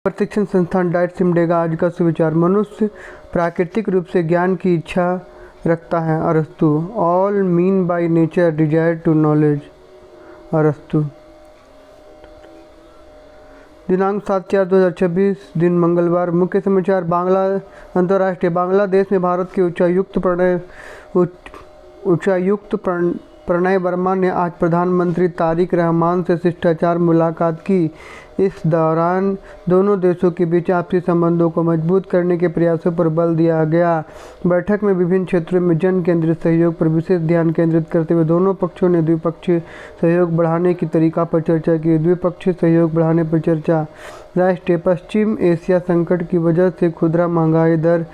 प्रशिक्षण संस्थान डाइट सिमडेगा आज का सुविचार। मनुष्य प्राकृतिक रूप से ज्ञान की इच्छा रखता है। अरस्तु। All men by nature desire to knowledge. अरस्तु। दिनांक 7/4/2026 दिन मंगलवार। मुख्य समाचार। अंतर्राष्ट्रीय। बांग्लादेश में भारत के उच्चायुक्त प्रणय वर्मा ने आज प्रधानमंत्री तारिक रहमान से शिष्टाचार मुलाकात की। इस दौरान दोनों देशों के बीच आपसी संबंधों को मजबूत करने के प्रयासों पर बल दिया गया। बैठक में विभिन्न क्षेत्रों में जन केंद्रित सहयोग पर विशेष ध्यान केंद्रित करते हुए दोनों पक्षों ने द्विपक्षीय सहयोग बढ़ाने की तरीका पर चर्चा की। द्विपक्षीय सहयोग बढ़ाने पर चर्चा। राष्ट्रीय। पश्चिम एशिया संकट की वजह से खुदरा महंगाई दर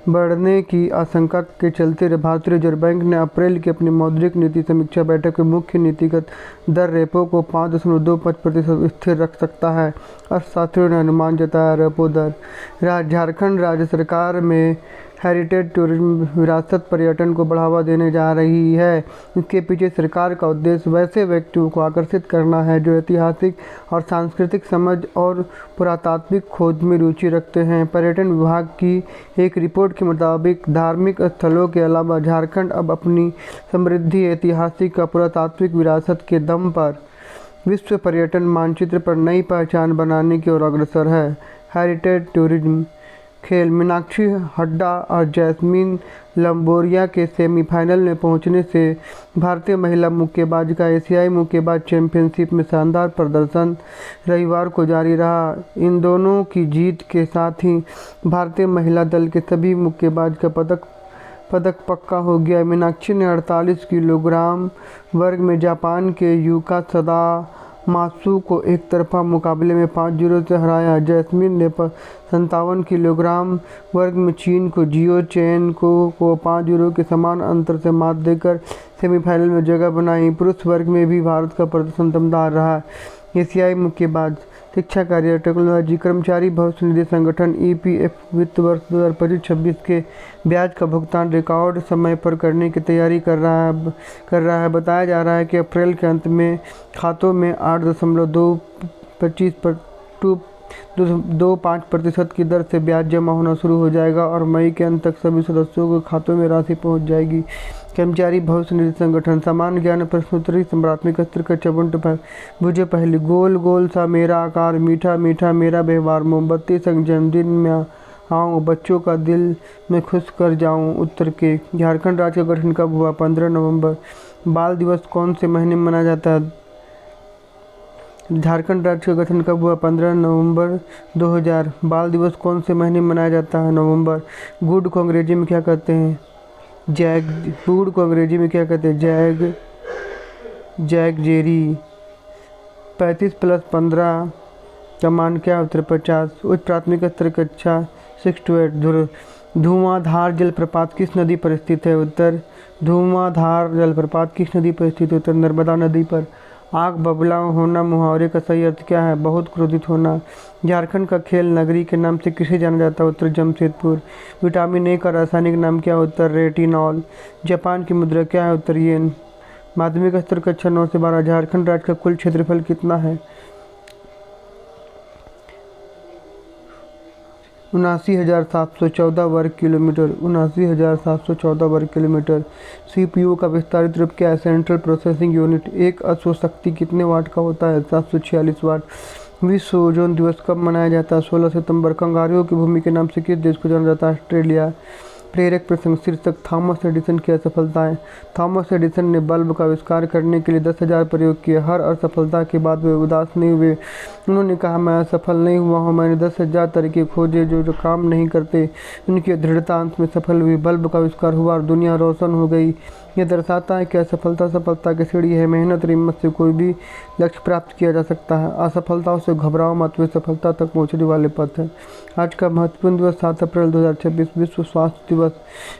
बढ़ने की आशंका के चलते भारतीय रिजर्व बैंक ने अप्रैल की अपनी मौद्रिक नीति समीक्षा बैठक में मुख्य नीतिगत दर रेपो को 5.25% स्थिर रख सकता है। अर्थशास्त्रियों ने अनुमान जताया। रेपो दर। झारखंड राज्य सरकार में हेरिटेज टूरिज्म विरासत पर्यटन को बढ़ावा देने जा रही है। इसके पीछे सरकार का उद्देश्य वैसे व्यक्तियों को आकर्षित करना है जो ऐतिहासिक और सांस्कृतिक समझ और पुरातात्विक खोज में रुचि रखते हैं। पर्यटन विभाग की एक रिपोर्ट के मुताबिक धार्मिक स्थलों के अलावा झारखंड अब अपनी समृद्धि, ऐतिहासिक और पुरातात्विक विरासत के दम पर विश्व पर्यटन मानचित्र पर नई पहचान बनाने की ओर अग्रसर है। Heritage tourism. खेल। मीनाक्षी हड्डा और जैस्मिन लंबोरिया के सेमीफाइनल में पहुंचने से भारतीय महिला मुक्केबाज का एशियाई मुक्केबाज चैंपियनशिप में शानदार प्रदर्शन रविवार को जारी रहा। इन दोनों की जीत के साथ ही भारतीय महिला दल के सभी मुक्केबाज का पदक पक्का हो गया। मीनाक्षी ने 48 किलोग्राम वर्ग में जापान के यूका सदामासु को एक तरफा मुकाबले में 5-0 से हराया। जैस्मिन ने 57 किलोग्राम वर्ग में चीन को जियो चेन को 5-0 के समान अंतर से मात देकर सेमीफाइनल में जगह बनाई। पुरुष वर्ग में भी भारत का प्रदर्शन दमदार रहा। एशियाई मुक्केबाज। शिक्षा कार्य। टेक्नोलॉजी। कर्मचारी भविष्य निधि संगठन EPF वित्त वर्ष 2025-26 के ब्याज का भुगतान रिकॉर्ड समय पर करने की तैयारी कर रहा है। बताया जा रहा है कि अप्रैल के अंत में खातों में 8.25% की दर से ब्याज जमा होना शुरू हो जाएगा और मई के अंत तक सभी सदस्यों के खातों में राशि पहुंच जाएगी। कर्मचारी भविष्य निधि संगठन। सामान्य ज्ञान प्रश्नोत्तरी। प्राथमिक स्तर का चबुंट बुझे पहली। गोल गोल सा मेरा आकार, मीठा मीठा मेरा व्यवहार, मोमबत्ती संग जन्मदिन में आऊँ, बच्चों का दिल में खुश कर जाऊँ। उत्तर के। झारखंड राज्य का गठन कब हुआ? 15 नवंबर। बाल दिवस कौन से महीने में मनाया जाता है? झारखंड राज्य का गठन कब हुआ? 15 नवंबर 2000। बाल दिवस कौन से महीने में मनाया जाता है? नवंबर। गुड को अंग्रेजी में क्या कहते हैं? जैग। गुड को अंग्रेजी में क्या कहते हैं? Zag Jerry. 35 + 15 का मान क्या? उत्तर 50। उच्च प्राथमिक स्तर कक्षा 6 to 8। धुआंधार जलप्रपात किस नदी पर स्थित है? उत्तर। धुआंधार जलप्रपात किस नदी पर स्थित है? उत्तर। नर्मदा नदी पर। आग बबूला होना मुहावरे का सही अर्थ क्या है? बहुत क्रोधित होना। झारखंड का खेल नगरी के नाम से किसे जाना जाता है? उत्तर। जमशेदपुर। विटामिन ए का रासायनिक नाम क्या है? उत्तर। रेटिनॉल। जापान की मुद्रा क्या है? उत्तर। येन। माध्यमिक स्तर कक्षा 9 से 12। झारखंड राज्य का कुल क्षेत्रफल कितना है? 79,714 वर्ग किलोमीटर। 79,714 वर्ग किलोमीटर। CPU का विस्तारित रूप क्या है? Central processing unit. एक अश्व शक्ति कितने वाट का होता है? 746 वाट। विश्व ओजोन दिवस कब मनाया जाता है? 16 सितंबर। कंगारुओं की भूमि के नाम से किस देश को जाना जाता है? ऑस्ट्रेलिया। प्रेरक प्रसंग। शीर्षक। थॉमस एडिसन की असफलताएं। थॉमस एडिसन ने बल्ब का आविष्कार करने के लिए 10,000 प्रयोग किए। हर असफलता के बाद वे उदास नहीं हुए। उन्होंने कहा, मैं असफल नहीं हुआ हूँ, मैंने 10,000 तरीके खोजे जो काम नहीं करते। उनकी दृढ़ता अंत में सफल हुई। बल्ब का आविष्कार हुआ और दुनिया रोशन हो गई। यह दर्शाता है कि असफलता सफलता की सीढ़ी है। मेहनत और हिम्मत से कोई भी लक्ष्य प्राप्त किया जा सकता है। असफलताओं से घबराओ मत, वे सफलता तक पहुँचने वाले पथ हैं। आज का महत्वपूर्ण दिवस 7 अप्रैल 2026 विश्व स्वास्थ्य दिवस।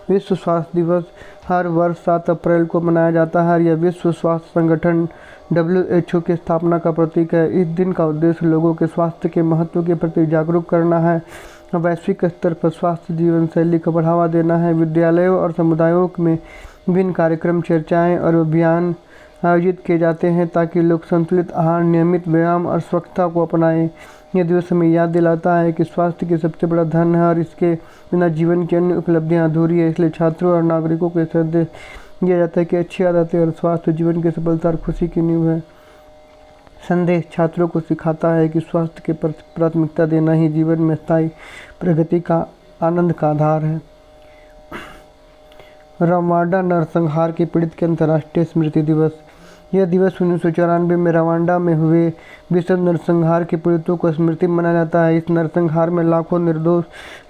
विश्व स्वास्थ्य दिवस हर वर्ष 7 अप्रैल को मनाया जाता है। यह विश्व स्वास्थ्य संगठन WHO की स्थापना का प्रतीक है। इस दिन का उद्देश्य लोगों के स्वास्थ्य के महत्व के प्रति जागरूक करना है। वैश्विक स्तर पर स्वास्थ्य जीवन शैली को बढ़ावा देना है। विद्यालयों और समुदायों में विभिन्न कार्यक्रम, चर्चाएं और अभियान आयोजित किए जाते हैं ताकि लोग संतुलित आहार, नियमित व्यायाम और स्वच्छता को अपनाएं। यह दिवस हमें याद दिलाता है कि स्वास्थ्य की सबसे बड़ा धन है और इसके बिना जीवन की अन्य उपलब्धियां अधूरी है। इसलिए छात्रों और नागरिकों को संदेश दिया जाता है कि अच्छी आदतें और स्वास्थ्य जीवन की सफलता और खुशी की नींव है। संदेश छात्रों को सिखाता है कि स्वास्थ्य के प्रति प्राथमिकता देना ही जीवन में स्थायी प्रगति का आनंद का आधार है। रवांडा नरसंहार के पीड़ित के अंतर्राष्ट्रीय स्मृति दिवस। यह दिवस 1994 में रवांडा में हुए भीषण नरसंहार के पीड़ितों को स्मृति मनाया जाता है। इस नरसंहार में लाखों निर्दोष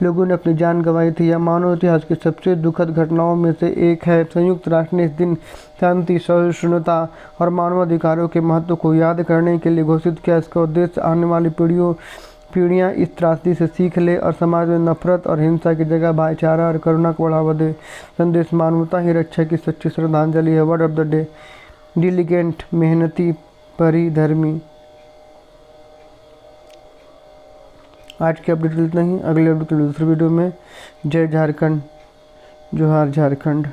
लोगों ने अपनी जान गंवाई थी। यह मानव इतिहास की सबसे दुखद घटनाओं में से एक है। संयुक्त राष्ट्र ने इस दिन शांति, सहिष्णुता और मानवाधिकारों के महत्व को याद करने के लिए घोषित किया। इसका उद्देश्य आने वाली पीढ़ियाँ इस त्रासदी से सीख ले और समाज में नफरत और हिंसा की जगह भाईचारा और करुणा को बढ़ावा दे। संदेश मानवता ही रक्षा की सच्ची श्रद्धांजलि है। वर्ड ऑफ द डे डिलिगेंट, मेहनती, परिधर्मी। आज के अपडेट इतना ही। अगले अपडेट दूसरे वीडियो में। जय झारखंड, जोहार झारखंड।